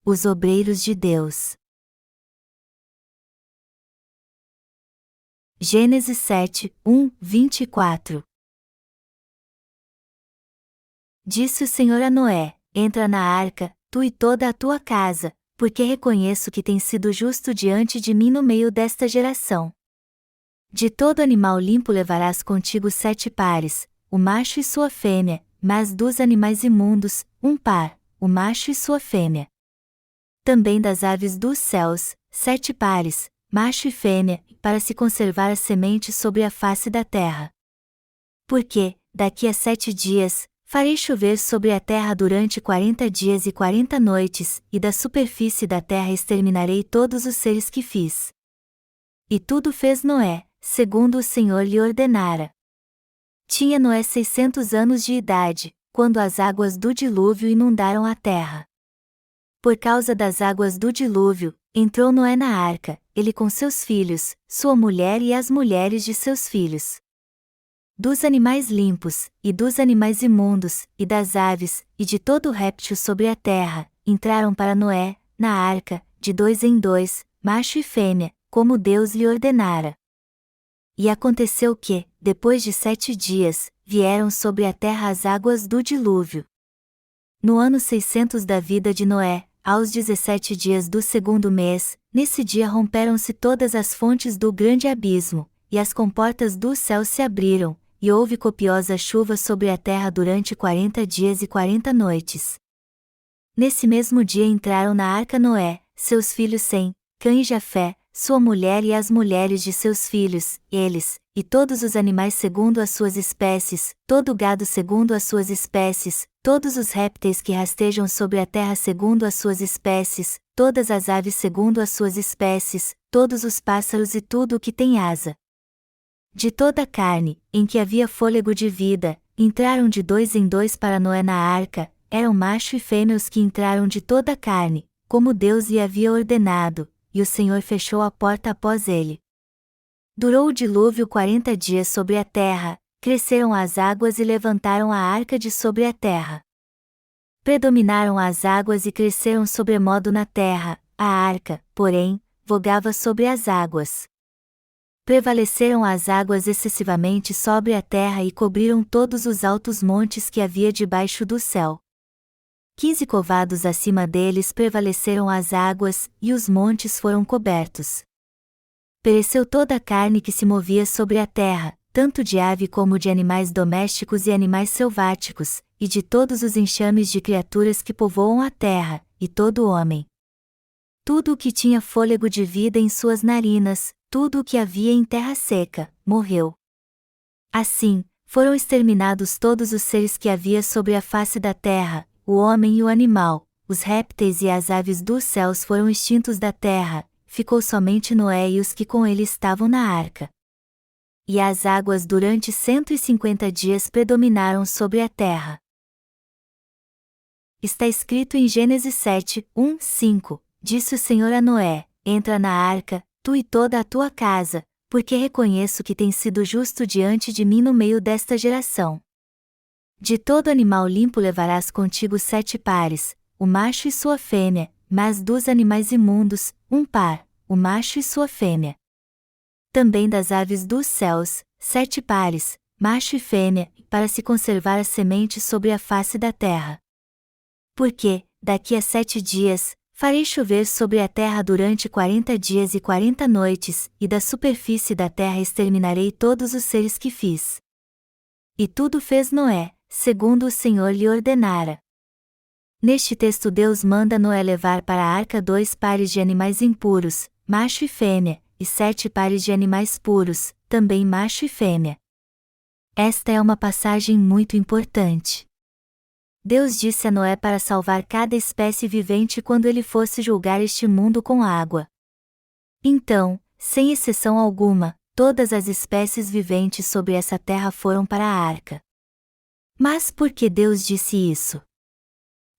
Os obreiros de Deus. Gênesis 7, 24. Disse o Senhor a Noé: Entra na arca, tu e toda a tua casa, porque reconheço que tens sido justo diante de mim no meio desta geração. De todo animal limpo levarás contigo 7 pares, o macho e sua fêmea, mas dos animais imundos, 1 par, o macho e sua fêmea. Também das aves dos céus, 7 pares, macho e fêmea, para se conservar a semente sobre a face da terra. Porque, daqui a 7 dias, farei chover sobre a terra durante 40 dias e 40 noites, e da superfície da terra exterminarei todos os seres que fiz. E tudo fez Noé, segundo o Senhor lhe ordenara. Tinha Noé 600 anos de idade, quando as águas do dilúvio inundaram a terra. Por causa das águas do dilúvio, entrou Noé na arca, ele com seus filhos, sua mulher e as mulheres de seus filhos. Dos animais limpos, e dos animais imundos, e das aves, e de todo réptil sobre a terra, entraram para Noé, na arca, de 2 em 2, macho e fêmea, como Deus lhe ordenara. E aconteceu que, depois de 7 dias, vieram sobre a terra as águas do dilúvio. No ano 600 da vida de Noé, aos 17 dias do 2º mês, nesse dia romperam-se todas as fontes do grande abismo, e as comportas do céu se abriram, e houve copiosa chuva sobre a terra durante 40 dias e 40 noites. Nesse mesmo dia entraram na arca Noé, seus filhos Sem, Cã e Jafé, sua mulher e as mulheres de seus filhos, eles, e todos os animais segundo as suas espécies, todo o gado segundo as suas espécies, todos os répteis que rastejam sobre a terra segundo as suas espécies, todas as aves segundo as suas espécies, todos os pássaros e tudo o que tem asa. De toda a carne, em que havia fôlego de vida, entraram de 2 em 2 para Noé na arca, eram macho e fêmea os que entraram de toda a carne, como Deus lhe havia ordenado, e o Senhor fechou a porta após ele. Durou o dilúvio 40 dias sobre a terra, cresceram as águas e levantaram a arca de sobre a terra. Predominaram as águas e cresceram sobremodo na terra, a arca, porém, vogava sobre as águas. Prevaleceram as águas excessivamente sobre a terra e cobriram todos os altos montes que havia debaixo do céu. 15 covados acima deles prevaleceram as águas, e os montes foram cobertos. Pereceu toda a carne que se movia sobre a terra, tanto de ave como de animais domésticos e animais selváticos, e de todos os enxames de criaturas que povoam a terra, e todo homem. Tudo o que tinha fôlego de vida em suas narinas, tudo o que havia em terra seca, morreu. Assim, foram exterminados todos os seres que havia sobre a face da terra, o homem e o animal, os répteis e as aves dos céus foram extintos da terra, ficou somente Noé e os que com ele estavam na arca. E as águas durante 150 dias predominaram sobre a terra. Está escrito em Gênesis 7, 5, disse o Senhor a Noé: Entra na arca, tu e toda a tua casa, porque reconheço que tens sido justo diante de mim no meio desta geração. De todo animal limpo levarás contigo 7 pares, o macho e sua fêmea, mas dos animais imundos, 1 par, o macho e sua fêmea. Também das aves dos céus, 7 pares, macho e fêmea, para se conservar a semente sobre a face da terra. Porque, daqui a 7 dias, farei chover sobre a terra durante 40 dias e 40 noites, e da superfície da terra exterminarei todos os seres que fiz. E tudo fez Noé, segundo o Senhor lhe ordenara. Neste texto Deus manda Noé levar para a arca 2 pares de animais impuros, macho e fêmea, e 7 pares de animais puros, também macho e fêmea. Esta é uma passagem muito importante. Deus disse a Noé para salvar cada espécie vivente quando ele fosse julgar este mundo com água. Então, sem exceção alguma, todas as espécies viventes sobre essa terra foram para a arca. Mas por que Deus disse isso?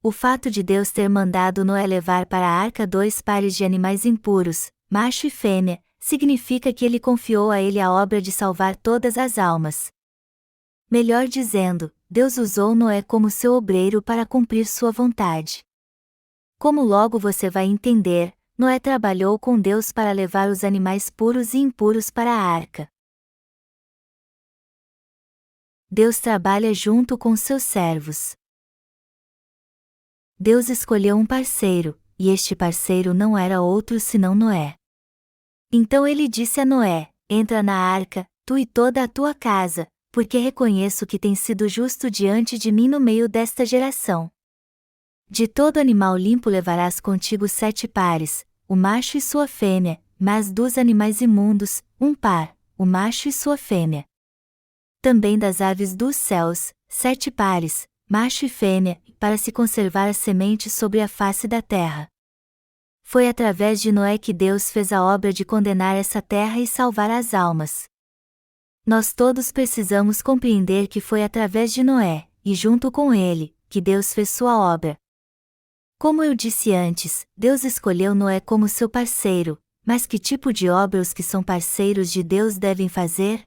O fato de Deus ter mandado Noé levar para a arca 2 pares de animais impuros, macho e fêmea, significa que ele confiou a ele a obra de salvar todas as almas. Melhor dizendo, Deus usou Noé como seu obreiro para cumprir sua vontade. Como logo você vai entender, Noé trabalhou com Deus para levar os animais puros e impuros para a arca. Deus trabalha junto com seus servos. Deus escolheu um parceiro, e este parceiro não era outro senão Noé. Então ele disse a Noé: entra na arca, tu e toda a tua casa, porque reconheço que tens sido justo diante de mim no meio desta geração. De todo animal limpo levarás contigo 7 pares, o macho e sua fêmea, mas dos animais imundos, um par, o macho e sua fêmea. Também das aves dos céus, 7 pares, macho e fêmea, para se conservar a semente sobre a face da terra. Foi através de Noé que Deus fez a obra de condenar essa terra e salvar as almas. Nós todos precisamos compreender que foi através de Noé, e junto com ele, que Deus fez sua obra. Como eu disse antes, Deus escolheu Noé como seu parceiro, mas que tipo de obra os que são parceiros de Deus devem fazer?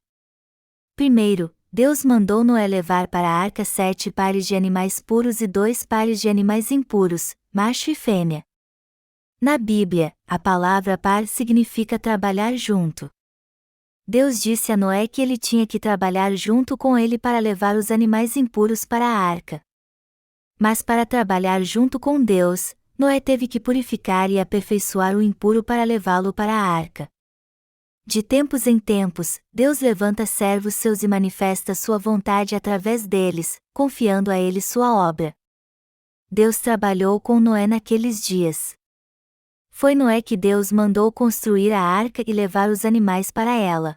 Primeiro, Deus mandou Noé levar para a arca 7 pares de animais puros e 2 pares de animais impuros, macho e fêmea. Na Bíblia, a palavra par significa trabalhar junto. Deus disse a Noé que ele tinha que trabalhar junto com ele para levar os animais impuros para a arca. Mas para trabalhar junto com Deus, Noé teve que purificar e aperfeiçoar o impuro para levá-lo para a arca. De tempos em tempos, Deus levanta servos seus e manifesta sua vontade através deles, confiando a eles sua obra. Deus trabalhou com Noé naqueles dias. Foi Noé que Deus mandou construir a arca e levar os animais para ela.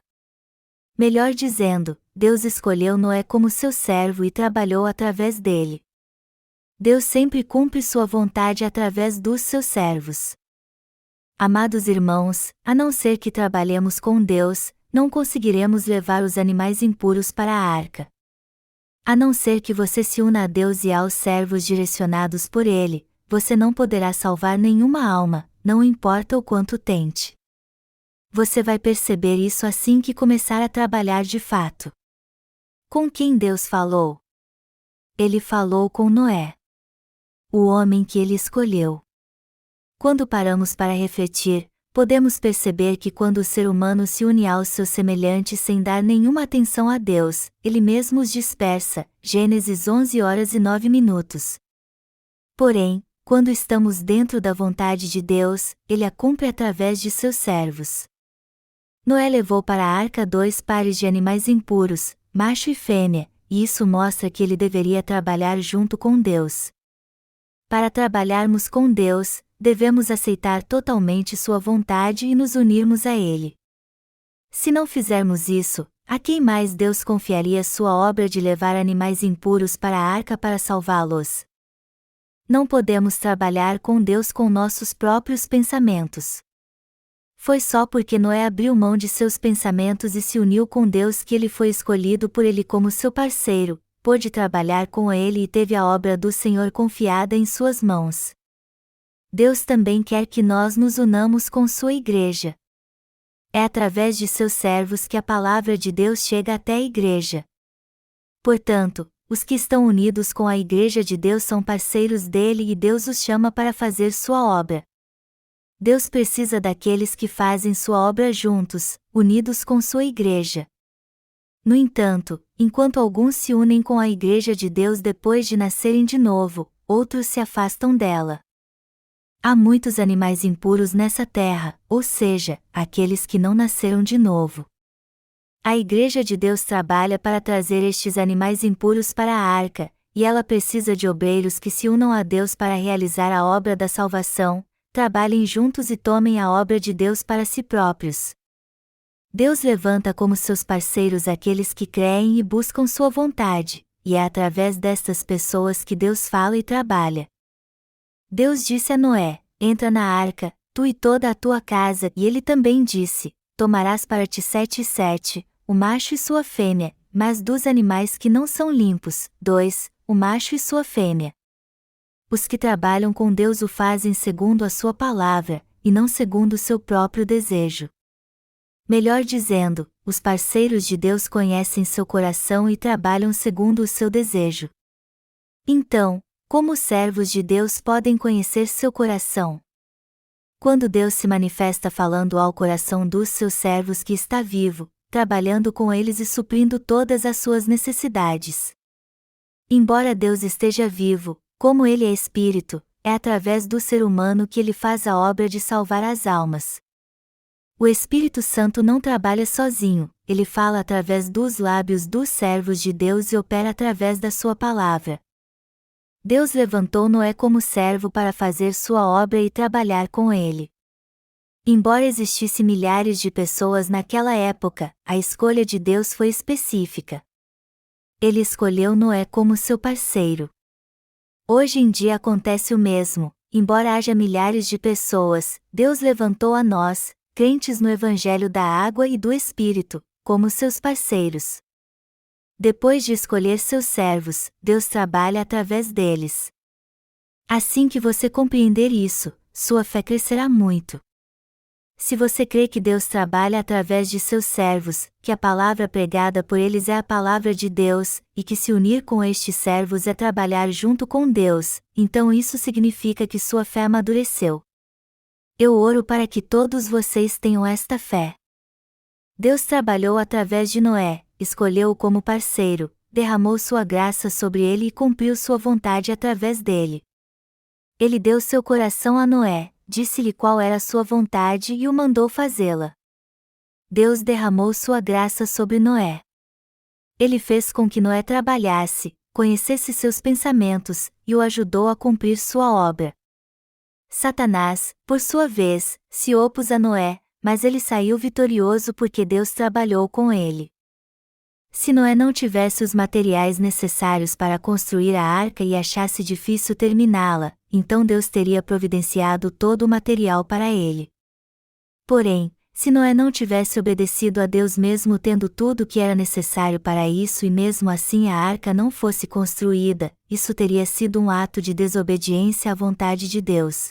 Melhor dizendo, Deus escolheu Noé como seu servo e trabalhou através dele. Deus sempre cumpre sua vontade através dos seus servos. Amados irmãos, a não ser que trabalhemos com Deus, não conseguiremos levar os animais impuros para a arca. A não ser que você se una a Deus e aos servos direcionados por Ele, você não poderá salvar nenhuma alma, não importa o quanto tente. Você vai perceber isso assim que começar a trabalhar de fato. Com quem Deus falou? Ele falou com Noé, o homem que ele escolheu. Quando paramos para refletir, podemos perceber que quando o ser humano se une aos seus semelhantes sem dar nenhuma atenção a Deus, ele mesmo os dispersa. Gênesis 11h09. Porém, quando estamos dentro da vontade de Deus, ele a cumpre através de seus servos. Noé levou para a arca 2 pares de animais impuros, macho e fêmea, e isso mostra que ele deveria trabalhar junto com Deus. Para trabalharmos com Deus, devemos aceitar totalmente sua vontade e nos unirmos a Ele. Se não fizermos isso, a quem mais Deus confiaria sua obra de levar animais impuros para a arca para salvá-los? Não podemos trabalhar com Deus com nossos próprios pensamentos. Foi só porque Noé abriu mão de seus pensamentos e se uniu com Deus que ele foi escolhido por Ele como seu parceiro, pôde trabalhar com Ele e teve a obra do Senhor confiada em suas mãos. Deus também quer que nós nos unamos com sua igreja. É através de seus servos que a palavra de Deus chega até a igreja. Portanto, os que estão unidos com a igreja de Deus são parceiros dele e Deus os chama para fazer sua obra. Deus precisa daqueles que fazem sua obra juntos, unidos com sua igreja. No entanto, enquanto alguns se unem com a igreja de Deus depois de nascerem de novo, outros se afastam dela. Há muitos animais impuros nessa terra, ou seja, aqueles que não nasceram de novo. A igreja de Deus trabalha para trazer estes animais impuros para a arca, e ela precisa de obreiros que se unam a Deus para realizar a obra da salvação, trabalhem juntos e tomem a obra de Deus para si próprios. Deus levanta como seus parceiros aqueles que creem e buscam sua vontade, e é através destas pessoas que Deus fala e trabalha. Deus disse a Noé: entra na arca, tu e toda a tua casa, e ele também disse: tomarás para ti 7 e 7, o macho e sua fêmea, mas dos animais que não são limpos, 2, o macho e sua fêmea. Os que trabalham com Deus o fazem segundo a sua palavra, e não segundo o seu próprio desejo. Melhor dizendo, os parceiros de Deus conhecem seu coração e trabalham segundo o seu desejo. Então, Como os servos de Deus podem conhecer seu coração? Quando Deus se manifesta falando ao coração dos seus servos que está vivo, trabalhando com eles e suprindo todas as suas necessidades. Embora Deus esteja vivo, como Ele é Espírito, é através do ser humano que Ele faz a obra de salvar as almas. O Espírito Santo não trabalha sozinho, Ele fala através dos lábios dos servos de Deus e opera através da sua palavra. Deus levantou Noé como servo para fazer sua obra e trabalhar com ele. Embora existissem milhares de pessoas naquela época, a escolha de Deus foi específica. Ele escolheu Noé como seu parceiro. Hoje em dia acontece o mesmo, embora haja milhares de pessoas, Deus levantou a nós, crentes no Evangelho da Água e do Espírito, como seus parceiros. Depois de escolher seus servos, Deus trabalha através deles. Assim que você compreender isso, sua fé crescerá muito. Se você crê que Deus trabalha através de seus servos, que a palavra pregada por eles é a palavra de Deus, e que se unir com estes servos é trabalhar junto com Deus, então isso significa que sua fé amadureceu. Eu oro para que todos vocês tenham esta fé. Deus trabalhou através de Noé, escolheu-o como parceiro, derramou sua graça sobre ele e cumpriu sua vontade através dele. Ele deu seu coração a Noé, disse-lhe qual era sua vontade e o mandou fazê-la. Deus derramou sua graça sobre Noé. Ele fez com que Noé trabalhasse, conhecesse seus pensamentos, e o ajudou a cumprir sua obra. Satanás, por sua vez, se opôs a Noé, mas ele saiu vitorioso porque Deus trabalhou com ele. Se Noé não tivesse os materiais necessários para construir a arca e achasse difícil terminá-la, então Deus teria providenciado todo o material para ele. Porém, se Noé não tivesse obedecido a Deus mesmo tendo tudo o que era necessário para isso e mesmo assim a arca não fosse construída, isso teria sido um ato de desobediência à vontade de Deus.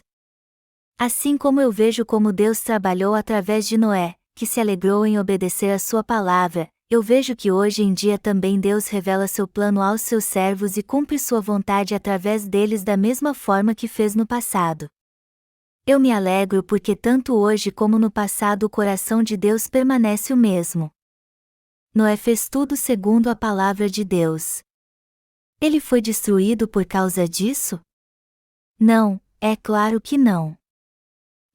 Assim como eu vejo como Deus trabalhou através de Noé, que se alegrou em obedecer a sua palavra, eu vejo que hoje em dia também Deus revela seu plano aos seus servos e cumpre sua vontade através deles da mesma forma que fez no passado. Eu me alegro porque tanto hoje como no passado o coração de Deus permanece o mesmo. Noé fez tudo segundo a palavra de Deus. Ele foi destruído por causa disso? Não, é claro que não.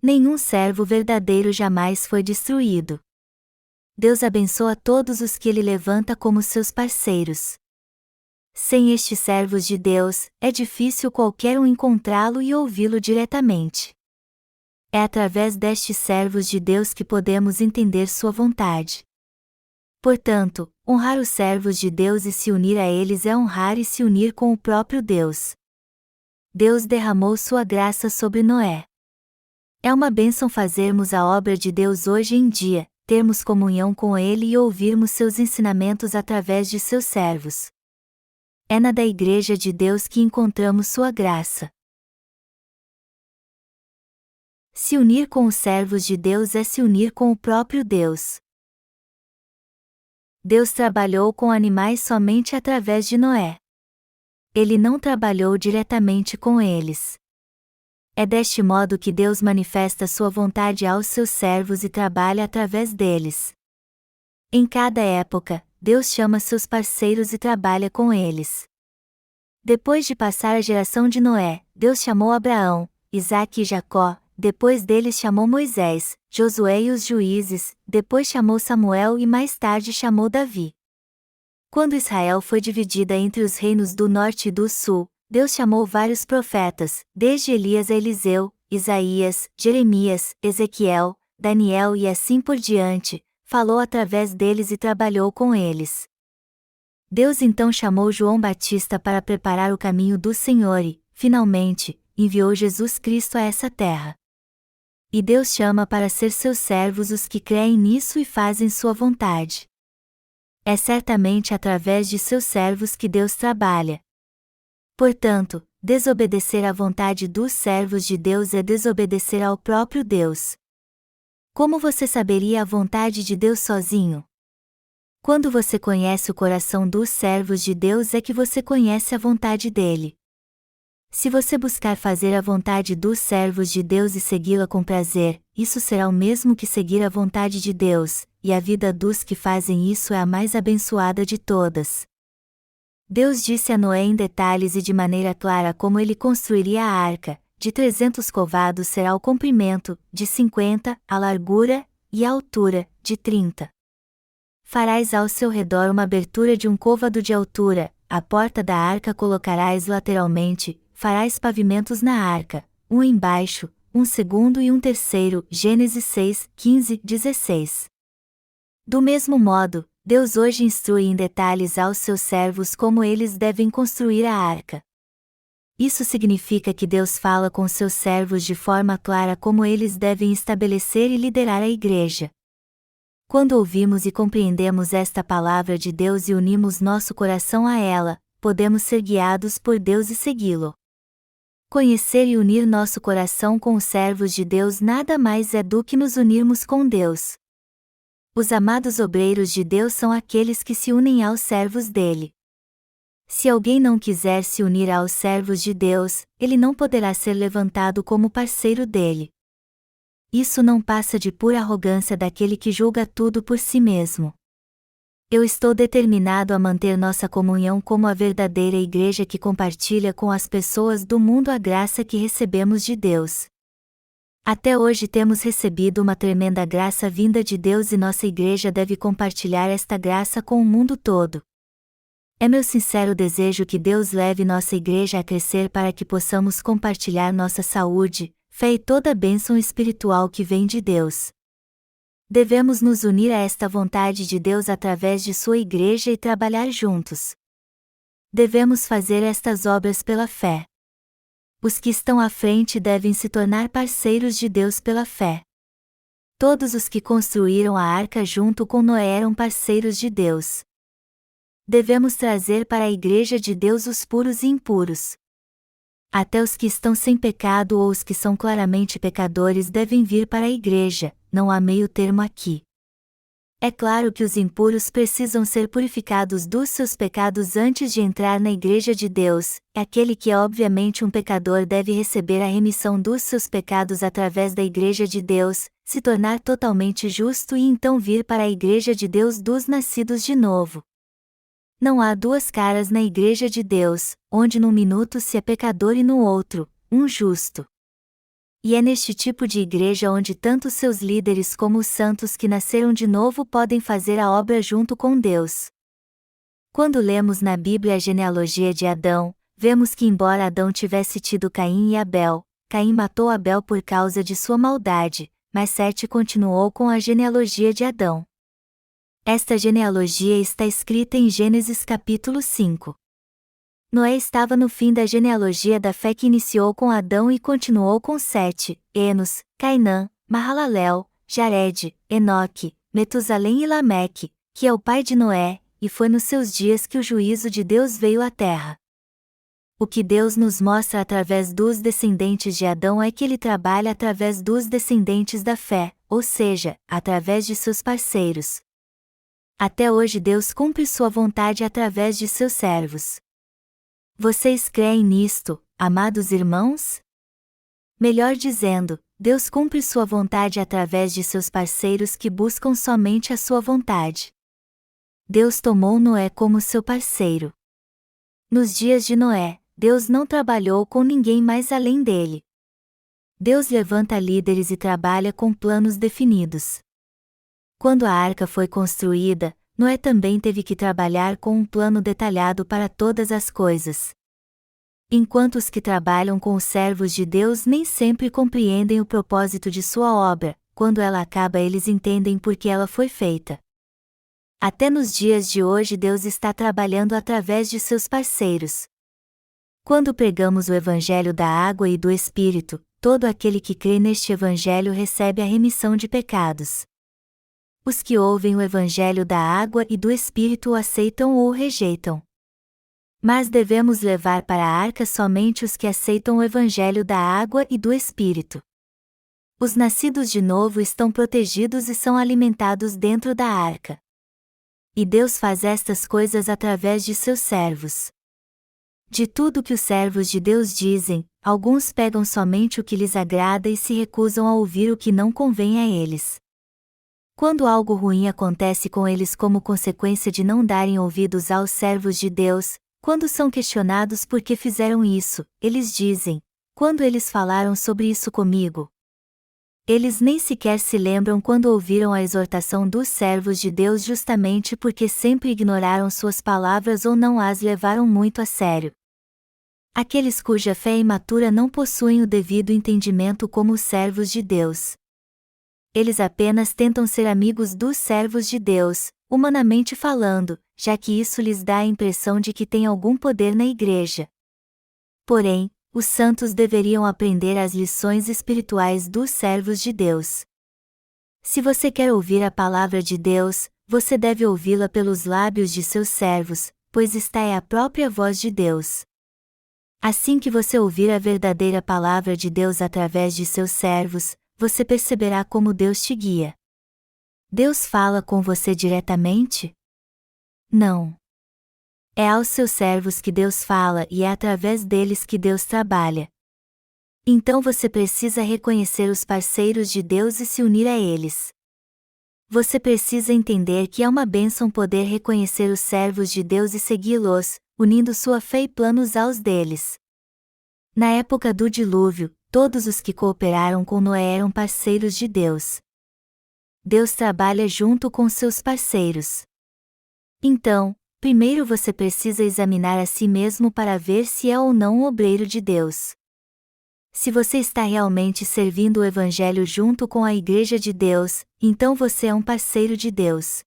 Nenhum servo verdadeiro jamais foi destruído. Deus abençoa todos os que Ele levanta como seus parceiros. Sem estes servos de Deus, é difícil qualquer um encontrá-lo e ouvi-lo diretamente. É através destes servos de Deus que podemos entender sua vontade. Portanto, honrar os servos de Deus e se unir a eles é honrar e se unir com o próprio Deus. Deus derramou sua graça sobre Noé. É uma bênção fazermos a obra de Deus hoje em dia, termos comunhão com Ele e ouvirmos seus ensinamentos através de seus servos. É na da Igreja de Deus que encontramos sua graça. Se unir com os servos de Deus é se unir com o próprio Deus. Deus trabalhou com animais somente através de Noé. Ele não trabalhou diretamente com eles. É deste modo que Deus manifesta sua vontade aos seus servos e trabalha através deles. Em cada época, Deus chama seus parceiros e trabalha com eles. Depois de passar a geração de Noé, Deus chamou Abraão, Isaque e Jacó, depois deles chamou Moisés, Josué e os juízes, depois chamou Samuel e mais tarde chamou Davi. Quando Israel foi dividida entre os reinos do norte e do sul, Deus chamou vários profetas, desde Elias a Eliseu, Isaías, Jeremias, Ezequiel, Daniel e assim por diante, falou através deles e trabalhou com eles. Deus então chamou João Batista para preparar o caminho do Senhor e, finalmente, enviou Jesus Cristo a essa terra. E Deus chama para ser seus servos os que creem nisso e fazem sua vontade. É certamente através de seus servos que Deus trabalha. Portanto, desobedecer à vontade dos servos de Deus é desobedecer ao próprio Deus. Como você saberia a vontade de Deus sozinho? Quando você conhece o coração dos servos de Deus é que você conhece a vontade dele. Se você buscar fazer a vontade dos servos de Deus e segui-la com prazer, isso será o mesmo que seguir a vontade de Deus, e a vida dos que fazem isso é a mais abençoada de todas. Deus disse a Noé em detalhes e de maneira clara como ele construiria a arca: de 300 covados será o comprimento, de 50, a largura, e a altura, de 30. Farás ao seu redor uma abertura de um côvado de altura, a porta da arca colocarás lateralmente, farás pavimentos na arca, um embaixo, um segundo e um terceiro. Gênesis 6, 15, 16. Do mesmo modo, Deus hoje instrui em detalhes aos seus servos como eles devem construir a arca. Isso significa que Deus fala com seus servos de forma clara como eles devem estabelecer e liderar a igreja. Quando ouvimos e compreendemos esta palavra de Deus e unimos nosso coração a ela, podemos ser guiados por Deus e segui-lo. Conhecer e unir nosso coração com os servos de Deus nada mais é do que nos unirmos com Deus. Os amados obreiros de Deus são aqueles que se unem aos servos dele. Se alguém não quiser se unir aos servos de Deus, ele não poderá ser levantado como parceiro dele. Isso não passa de pura arrogância daquele que julga tudo por si mesmo. Eu estou determinado a manter nossa comunhão como a verdadeira igreja que compartilha com as pessoas do mundo a graça que recebemos de Deus. Até hoje temos recebido uma tremenda graça vinda de Deus e nossa igreja deve compartilhar esta graça com o mundo todo. É meu sincero desejo que Deus leve nossa igreja a crescer para que possamos compartilhar nossa saúde, fé e toda a bênção espiritual que vem de Deus. Devemos nos unir a esta vontade de Deus através de sua igreja e trabalhar juntos. Devemos fazer estas obras pela fé. Os que estão à frente devem se tornar parceiros de Deus pela fé. Todos os que construíram a arca junto com Noé eram parceiros de Deus. Devemos trazer para a igreja de Deus os puros e impuros. Até os que estão sem pecado ou os que são claramente pecadores devem vir para a igreja, não há meio termo aqui. É claro que os impuros precisam ser purificados dos seus pecados antes de entrar na igreja de Deus. Aquele que é obviamente um pecador deve receber a remissão dos seus pecados através da igreja de Deus, se tornar totalmente justo e então vir para a igreja de Deus dos nascidos de novo. Não há duas caras na igreja de Deus, onde num minuto se é pecador e no outro, um justo. E é neste tipo de igreja onde tanto seus líderes como os santos que nasceram de novo podem fazer a obra junto com Deus. Quando lemos na Bíblia a genealogia de Adão, vemos que embora Adão tivesse tido Caim e Abel, Caim matou Abel por causa de sua maldade, mas Sete continuou com a genealogia de Adão. Esta genealogia está escrita em Gênesis capítulo 5. Noé estava no fim da genealogia da fé que iniciou com Adão e continuou com Sete, Enos, Cainã, Mahalalel, Jared, Enoque, Metusalém e Lameque, que é o pai de Noé, e foi nos seus dias que o juízo de Deus veio à terra. O que Deus nos mostra através dos descendentes de Adão é que ele trabalha através dos descendentes da fé, ou seja, através de seus parceiros. Até hoje Deus cumpre sua vontade através de seus servos. Vocês creem nisto, amados irmãos? Melhor dizendo, Deus cumpre sua vontade através de seus parceiros que buscam somente a sua vontade. Deus tomou Noé como seu parceiro. Nos dias de Noé, Deus não trabalhou com ninguém mais além dele. Deus levanta líderes e trabalha com planos definidos. Quando a arca foi construída, Noé também teve que trabalhar com um plano detalhado para todas as coisas. Enquanto os que trabalham com os servos de Deus nem sempre compreendem o propósito de sua obra, quando ela acaba eles entendem por que ela foi feita. Até nos dias de hoje Deus está trabalhando através de seus parceiros. Quando pregamos o Evangelho da água e do Espírito, todo aquele que crê neste Evangelho recebe a remissão de pecados. Os que ouvem o Evangelho da água e do Espírito o aceitam ou o rejeitam. Mas devemos levar para a arca somente os que aceitam o Evangelho da água e do Espírito. Os nascidos de novo estão protegidos e são alimentados dentro da arca. E Deus faz estas coisas através de seus servos. De tudo que os servos de Deus dizem, alguns pegam somente o que lhes agrada e se recusam a ouvir o que não convém a eles. Quando algo ruim acontece com eles como consequência de não darem ouvidos aos servos de Deus, quando são questionados por que fizeram isso, eles dizem: quando eles falaram sobre isso comigo? Eles nem sequer se lembram quando ouviram a exortação dos servos de Deus justamente porque sempre ignoraram suas palavras ou não as levaram muito a sério. Aqueles cuja fé é imatura não possuem o devido entendimento como os servos de Deus. Eles apenas tentam ser amigos dos servos de Deus, humanamente falando, já que isso lhes dá a impressão de que tem algum poder na igreja. Porém, os santos deveriam aprender as lições espirituais dos servos de Deus. Se você quer ouvir a palavra de Deus, você deve ouvi-la pelos lábios de seus servos, pois esta é a própria voz de Deus. Assim que você ouvir a verdadeira palavra de Deus através de seus servos, você perceberá como Deus te guia. Deus fala com você diretamente? Não. É aos seus servos que Deus fala e é através deles que Deus trabalha. Então você precisa reconhecer os parceiros de Deus e se unir a eles. Você precisa entender que é uma bênção poder reconhecer os servos de Deus e segui-los, unindo sua fé e planos aos deles. Na época do dilúvio, todos os que cooperaram com Noé eram parceiros de Deus. Deus trabalha junto com seus parceiros. Então, primeiro você precisa examinar a si mesmo para ver se é ou não um obreiro de Deus. Se você está realmente servindo o Evangelho junto com a Igreja de Deus, então você é um parceiro de Deus.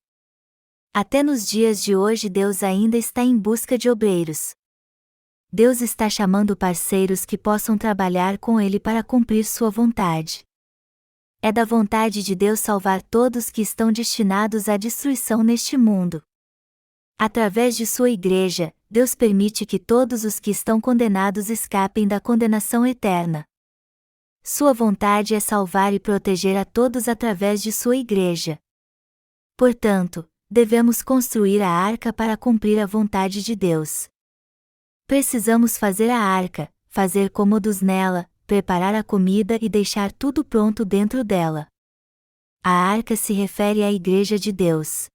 Até nos dias de hoje Deus ainda está em busca de obreiros. Deus está chamando parceiros que possam trabalhar com Ele para cumprir sua vontade. É da vontade de Deus salvar todos que estão destinados à destruição neste mundo. Através de sua igreja, Deus permite que todos os que estão condenados escapem da condenação eterna. Sua vontade é salvar e proteger a todos através de sua igreja. Portanto, devemos construir a arca para cumprir a vontade de Deus. Precisamos fazer a arca, fazer cômodos nela, preparar a comida e deixar tudo pronto dentro dela. A arca se refere à Igreja de Deus.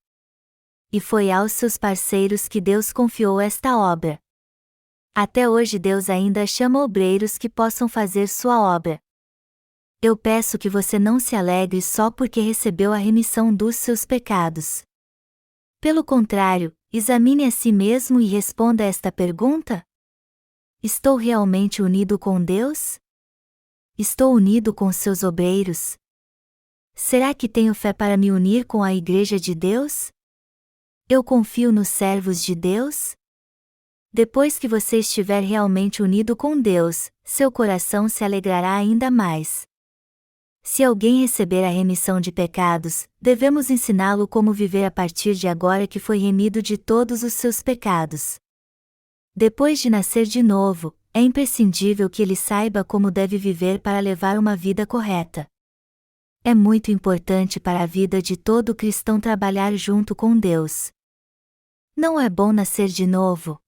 E foi aos seus parceiros que Deus confiou esta obra. Até hoje Deus ainda chama obreiros que possam fazer sua obra. Eu peço que você não se alegre só porque recebeu a remissão dos seus pecados. Pelo contrário, examine a si mesmo e responda esta pergunta: estou realmente unido com Deus? Estou unido com seus obreiros? Será que tenho fé para me unir com a Igreja de Deus? Eu confio nos servos de Deus? Depois que você estiver realmente unido com Deus, seu coração se alegrará ainda mais. Se alguém receber a remissão de pecados, devemos ensiná-lo como viver a partir de agora que foi remido de todos os seus pecados. Depois de nascer de novo, é imprescindível que ele saiba como deve viver para levar uma vida correta. É muito importante para a vida de todo cristão trabalhar junto com Deus. Não é bom nascer de novo?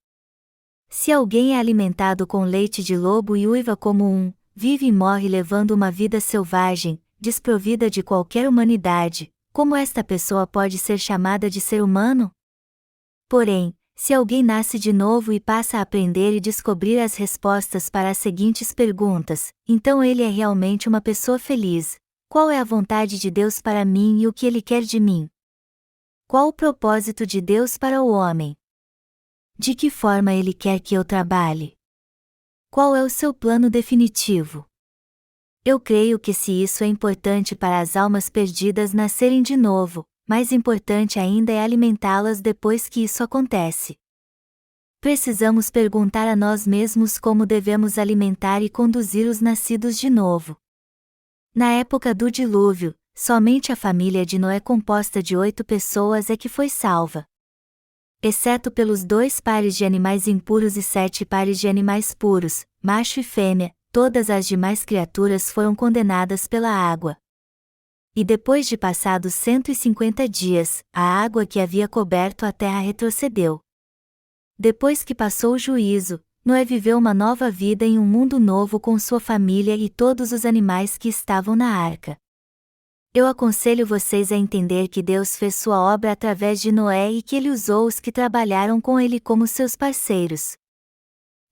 Se alguém é alimentado com leite de lobo e uiva como vive e morre levando uma vida selvagem, desprovida de qualquer humanidade, como esta pessoa pode ser chamada de ser humano? Porém, se alguém nasce de novo e passa a aprender e descobrir as respostas para as seguintes perguntas, então ele é realmente uma pessoa feliz. Qual é a vontade de Deus para mim e o que Ele quer de mim? Qual o propósito de Deus para o homem? De que forma Ele quer que eu trabalhe? Qual é o seu plano definitivo? Eu creio que se isso é importante para as almas perdidas nascerem de novo, mais importante ainda é alimentá-las depois que isso acontece. Precisamos perguntar a nós mesmos como devemos alimentar e conduzir os nascidos de novo. Na época do dilúvio, somente a família de Noé composta de 8 pessoas é que foi salva. Exceto pelos 2 pares de animais impuros e 7 pares de animais puros, macho e fêmea, todas as demais criaturas foram condenadas pela água. E depois de passados 150 dias, a água que havia coberto a terra retrocedeu. Depois que passou o juízo, Noé viveu uma nova vida em um mundo novo com sua família e todos os animais que estavam na arca. Eu aconselho vocês a entender que Deus fez sua obra através de Noé e que ele usou os que trabalharam com ele como seus parceiros.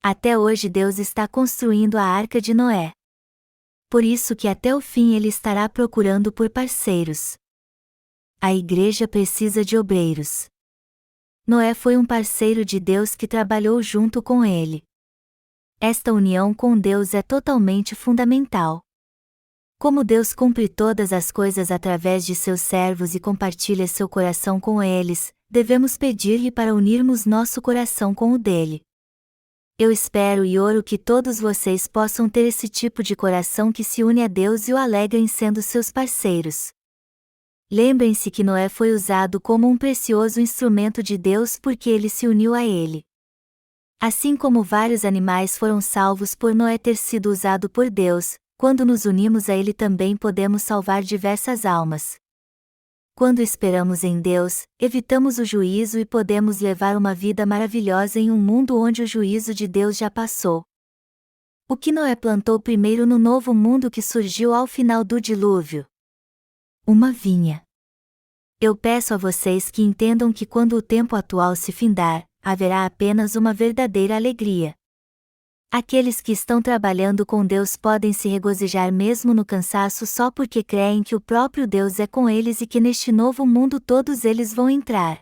Até hoje Deus está construindo a arca de Noé. Por isso que até o fim ele estará procurando por parceiros. A igreja precisa de obreiros. Noé foi um parceiro de Deus que trabalhou junto com ele. Esta união com Deus é totalmente fundamental. Como Deus cumpre todas as coisas através de seus servos e compartilha seu coração com eles, devemos pedir-lhe para unirmos nosso coração com o dele. Eu espero e oro que todos vocês possam ter esse tipo de coração que se une a Deus e o alegrem sendo seus parceiros. Lembrem-se que Noé foi usado como um precioso instrumento de Deus porque ele se uniu a ele. Assim como vários animais foram salvos por Noé ter sido usado por Deus, quando nos unimos a ele também podemos salvar diversas almas. Quando esperamos em Deus, evitamos o juízo e podemos levar uma vida maravilhosa em um mundo onde o juízo de Deus já passou. O que Noé plantou primeiro no novo mundo que surgiu ao final do dilúvio? Uma vinha. Eu peço a vocês que entendam que quando o tempo atual se findar, haverá apenas uma verdadeira alegria. Aqueles que estão trabalhando com Deus podem se regozijar mesmo no cansaço só porque creem que o próprio Deus é com eles e que neste novo mundo todos eles vão entrar.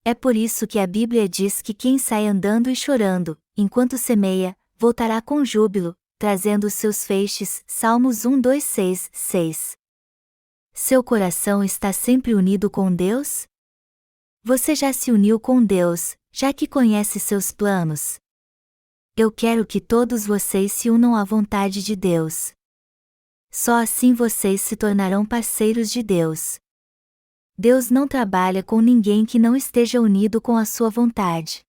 É por isso que a Bíblia diz que quem sai andando e chorando, enquanto semeia, voltará com júbilo, trazendo os seus feixes. Salmos 1:2-6. Seu coração está sempre unido com Deus? Você já se uniu com Deus, já que conhece seus planos? Eu quero que todos vocês se unam à vontade de Deus. Só assim vocês se tornarão parceiros de Deus. Deus não trabalha com ninguém que não esteja unido com a sua vontade.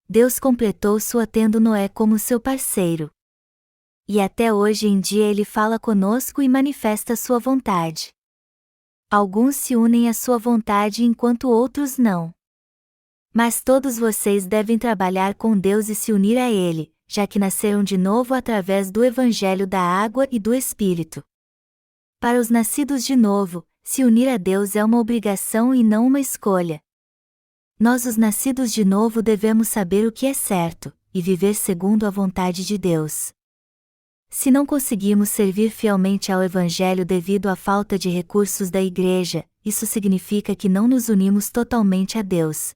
Deus completou sua tendo Noé como seu parceiro. E até hoje em dia ele fala conosco e manifesta sua vontade. Alguns se unem à sua vontade enquanto outros não. Mas todos vocês devem trabalhar com Deus e se unir a Ele, já que nasceram de novo através do Evangelho da água e do Espírito. Para os nascidos de novo, se unir a Deus é uma obrigação e não uma escolha. Nós, os nascidos de novo, devemos saber o que é certo, e viver segundo a vontade de Deus. Se não conseguimos servir fielmente ao Evangelho devido à falta de recursos da igreja, isso significa que não nos unimos totalmente a Deus.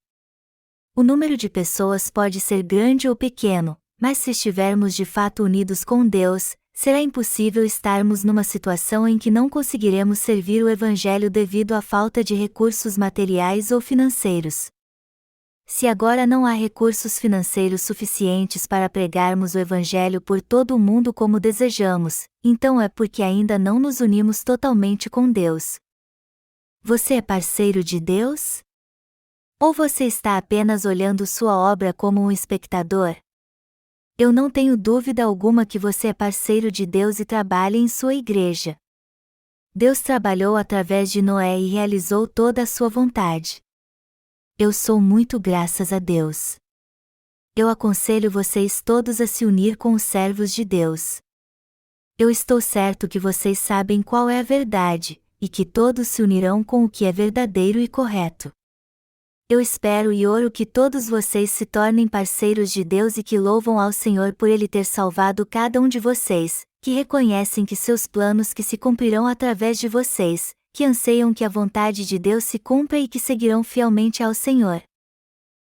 O número de pessoas pode ser grande ou pequeno, mas se estivermos de fato unidos com Deus, será impossível estarmos numa situação em que não conseguiremos servir o Evangelho devido à falta de recursos materiais ou financeiros. Se agora não há recursos financeiros suficientes para pregarmos o Evangelho por todo o mundo como desejamos, então é porque ainda não nos unimos totalmente com Deus. Você é parceiro de Deus? Ou você está apenas olhando sua obra como um espectador? Eu não tenho dúvida alguma que você é parceiro de Deus e trabalha em sua igreja. Deus trabalhou através de Noé e realizou toda a sua vontade. Eu sou muito graças a Deus. Eu aconselho vocês todos a se unir com os servos de Deus. Eu estou certo que vocês sabem qual é a verdade, e que todos se unirão com o que é verdadeiro e correto. Eu espero e oro que todos vocês se tornem parceiros de Deus e que louvam ao Senhor por Ele ter salvado cada um de vocês, que reconhecem que seus planos que se cumprirão através de vocês, que anseiam que a vontade de Deus se cumpra e que seguirão fielmente ao Senhor.